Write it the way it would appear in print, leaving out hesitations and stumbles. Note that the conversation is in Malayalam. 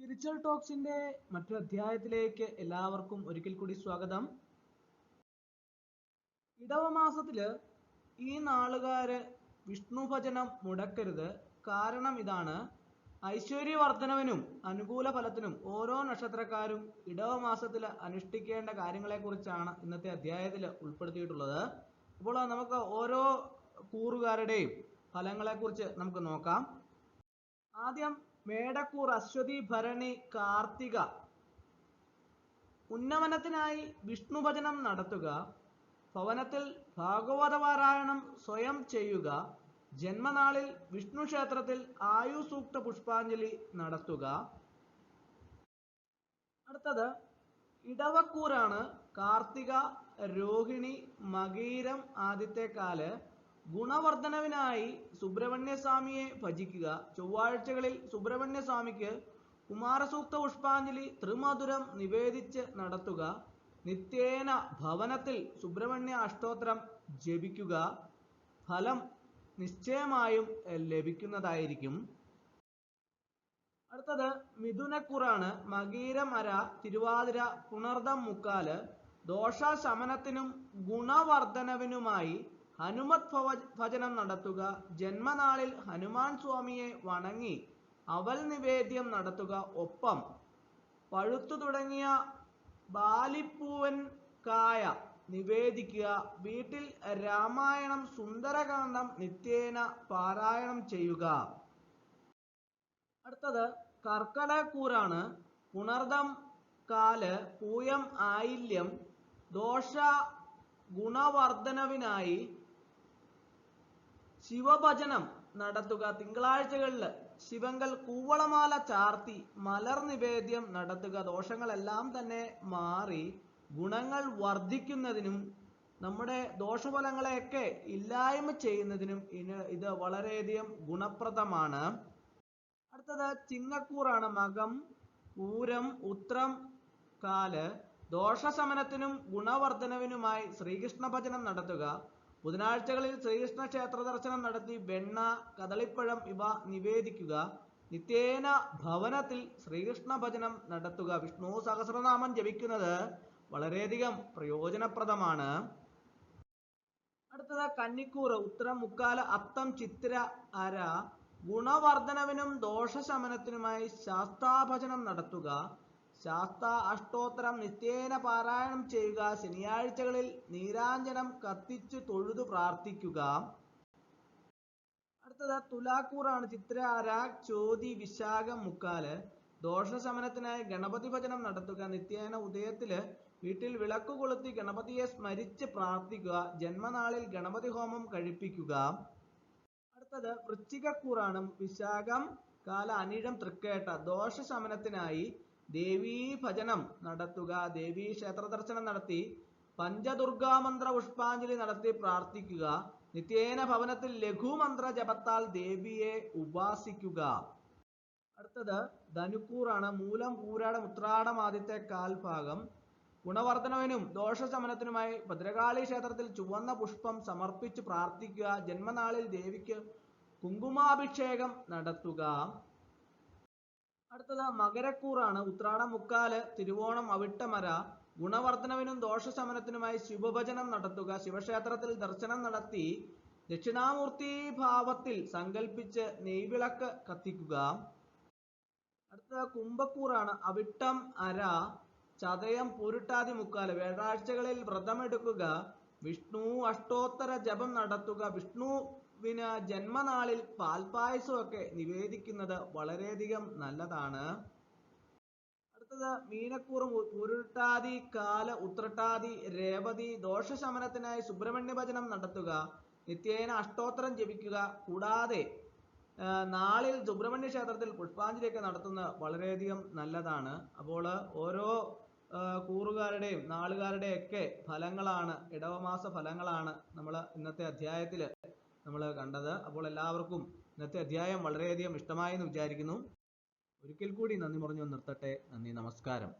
സ്പിരിച്വൽ ടോക്സിന്റെ മറ്റൊരു അധ്യായത്തിലേക്ക് എല്ലാവർക്കും ഒരിക്കൽ കൂടി സ്വാഗതം. ഇടവമാസത്തില് ഈ നാളുകാര് വിഷ്ണു ഭജനം മുടക്കരുത്. കാരണം ഇതാണ്: ഐശ്വര്യവർദ്ധനവിനും അനുകൂല ഫലത്തിനും ഓരോ നക്ഷത്രക്കാരും ഇടവമാസത്തിൽ അനുഷ്ഠിക്കേണ്ട കാര്യങ്ങളെക്കുറിച്ചാണ് ഇന്നത്തെ അധ്യായത്തിൽ ഉൾപ്പെടുത്തിയിട്ടുള്ളത്. അപ്പോൾ നമുക്ക് ഓരോ കൂറുകാരുടെയും ഫലങ്ങളെക്കുറിച്ച് നമുക്ക് നോക്കാം. ആദ്യം മേടക്കൂർ അശ്വതി ഭരണി കാർത്തിക. ഉന്നമനത്തിനായി വിഷ്ണു ഭജനം നടത്തുക, ഭവനത്തിൽ ഭാഗവത പാരായണം സ്വയം ചെയ്യുക, ജന്മനാളിൽ വിഷ്ണു ക്ഷേത്രത്തിൽ ആയുസൂക്ത പുഷ്പാഞ്ജലി നടത്തുക. അടുത്തത് ഇടവക്കൂറാണ് കാർത്തിക, രോഹിണി, മകീരം ആദ്യത്തെ കാല്. ഗുണവർദ്ധനവിനായി സുബ്രഹ്മണ്യസ്വാമിയെ ഭജിക്കുക. ചൊവ്വാഴ്ചകളിൽ സുബ്രഹ്മണ്യസ്വാമിക്ക് കുമാരസൂക്ത പുഷ്പാഞ്ജലി ത്രിമധുരം നിവേദിച്ച് നടത്തുക. നിത്യേന ഭവനത്തിൽ സുബ്രഹ്മണ്യ അഷ്ടോത്തരം ജപിക്കുക. ഫലം നിശ്ചയമായും ലഭിക്കുന്നതായിരിക്കും. അടുത്തത് മിഥുനക്കൂറാണ് മകീരം അര, തിരുവാതിര, പുണർദം മുക്കാല്. ദോഷശമനത്തിനും ഗുണവർദ്ധനവിനുമായി ഹനുമത് ഭജനം നടത്തുക. ജന്മനാളിൽ ഹനുമാൻ സ്വാമിയെ വണങ്ങി അവൽ നിവേദ്യം നടത്തുക. ഒപ്പം പഴുത്തു തുടങ്ങിയ ബാലിപ്പൂവൻ കായ നിവേദിക്കുക. വീട്ടിൽ രാമായണം സുന്ദരകാന്ഡം നിത്യേന പാരായണം ചെയ്യുക. അടുത്തത് കർക്കടക്കൂറാണ് പുണർദം കാല്, പൂയം, ആയില്യം. ദോഷ ഗുണവർദ്ധനവിനായി ശിവഭജനം നടത്തുക. തിങ്കളാഴ്ചകളിൽ ശിവങ്കൽ കൂവളമാല ചാർത്തി മലർ നിവേദ്യം നടത്തുക. ദോഷങ്ങളെല്ലാം തന്നെ മാറി ഗുണങ്ങൾ വർദ്ധിക്കുന്നതിനും നമ്മുടെ ദോഷഫലങ്ങളെയൊക്കെ ഇല്ലായ്മ ചെയ്യുന്നതിനും ഇത് വളരെയധികം ഗുണപ്രദമാണ്. അടുത്തത് ചിങ്ങക്കൂറാണ് മകം, പൂരം, ഉത്രം കാല്. ദോഷശമനത്തിനും ഗുണവർദ്ധനവിനുമായി ശ്രീകൃഷ്ണ ഭജനം നടത്തുക. ബുധനാഴ്ചകളിൽ ശ്രീകൃഷ്ണ ക്ഷേത്ര ദർശനം നടത്തി വെണ്ണ, കദളിപ്പഴം ഇവ നിവേദിക്കുക. നിത്യേന ഭവനത്തിൽ ശ്രീകൃഷ്ണ ഭജനം നടത്തുക. വിഷ്ണു സഹസ്രനാമം ജപിക്കുന്നത് വളരെയധികം പ്രയോജനപ്രദമാണ്. അടുത്തത് കന്നിക്കൂറ് ഉത്തരം മുക്കാല്, അത്തം, ചിത്തിര അര. ഗുണവർദ്ധനവിനും ദോഷശമനത്തിനുമായി ശാസ്താഭജനം നടത്തുക. ശാസ്ത അഷ്ടോത്തരം നിത്യേന പാരായണം ചെയ്യുക. ശനിയാഴ്ചകളിൽ നീരാഞ്ജനം കത്തിച്ചു തൊഴുതു പ്രാർത്ഥിക്കുക. അടുത്തത് തുലാക്കൂറാണ് ചിത്ര അര, ചോതി, വിശാഖം മുക്കാല്. ദോഷശമനത്തിനായി ഗണപതി ഭജനം നടത്തുക. നിത്യേന ഉദയത്തില് വീട്ടിൽ വിളക്ക് കൊളുത്തി ഗണപതിയെ സ്മരിച്ച് പ്രാർത്ഥിക്കുക. ജന്മനാളിൽ ഗണപതി ഹോമം കഴിപ്പിക്കുക. അടുത്തത് വൃശ്ചികക്കൂറാണ് വിശാഖം കാല, അനിഴം, തൃക്കേട്ട. ദോഷശമനത്തിനായി ദേവീ ഭജനം നടത്തുക. ദേവീ ക്ഷേത്ര ദർശനം നടത്തി പഞ്ചദുർഗാമന്ത്ര പുഷ്പാഞ്ജലി നടത്തി പ്രാർത്ഥിക്കുക. നിത്യേന ഭവനത്തിൽ ലഘുമന്ത്ര ജപത്താൽ ദേവിയെ ഉപാസിക്കുക. അടുത്തത് ധനുക്കൂറാണ് മൂലം, പൂരാടം, ഉത്രാടം ആദ്യത്തെ കാൽഭാഗം. ഗുണവർദ്ധനവിനും ദോഷശമനത്തിനുമായി ഭദ്രകാളി ക്ഷേത്രത്തിൽ ചുവന്ന പുഷ്പം സമർപ്പിച്ച് പ്രാർത്ഥിക്കുക. ജന്മനാളിൽ ദേവിക്ക് കുങ്കുമാഭിഷേകം നടത്തുക. അടുത്തത് മകരക്കൂറാണ് ഉത്രാടം മുക്കാല്, തിരുവോണം, അവിട്ടമര. ഗുണവർദ്ധനവിനും ദോഷശമനത്തിനുമായി ശിവഭജനം നടത്തുക. ശിവക്ഷേത്രത്തിൽ ദർശനം നടത്തി ദക്ഷിണാമൂർത്തി ഭാവത്തിൽ സങ്കല്പിച്ച് നെയ്വിളക്ക് കത്തിക്കുക. അടുത്തത് കുംഭക്കൂറാണ് അവിട്ടം അര, ചതയം, പൂരുട്ടാതി മുക്കാല്. വ്യാഴാഴ്ചകളിൽ വ്രതമെടുക്കുക. വിഷ്ണു അഷ്ടോത്തര ജപം നടത്തുക. വിഷ്ണുവിന് ജന്മനാളിൽ പാൽപായസമൊക്കെ നിവേദിക്കുന്നത് വളരെയധികം നല്ലതാണ്. അടുത്തത് മീനക്കൂറും പൂരുട്ടാതി കാല്, ഉത്രട്ടാതി, രേവതി. ദോഷശമനത്തിനായി സുബ്രഹ്മണ്യ ഭജനം നടത്തുക. നിത്യേന അഷ്ടോത്തരം ജപിക്കുക. കൂടാതെ നാളിൽ സുബ്രഹ്മണ്യ ക്ഷേത്രത്തിൽ പുഷ്പാഞ്ജലിയൊക്കെ നടത്തുന്നത് വളരെയധികം നല്ലതാണ്. അപ്പോൾ ഓരോ കൂറുകാരുടെയും നാളുകാരുടെയും ഒക്കെ ഫലങ്ങളാണ്, ഇടവമാസ ഫലങ്ങളാണ് നമ്മൾ ഇന്നത്തെ അധ്യായത്തിൽ നമ്മൾ കണ്ടത്. അപ്പോൾ എല്ലാവർക്കും ഇന്നത്തെ അധ്യായം വളരെയധികം ഇഷ്ടമായി എന്ന് വിചാരിക്കുന്നു. ഒരിക്കൽ കൂടി നന്ദി പറഞ്ഞു നിർത്തട്ടെ. നന്ദി, നമസ്കാരം.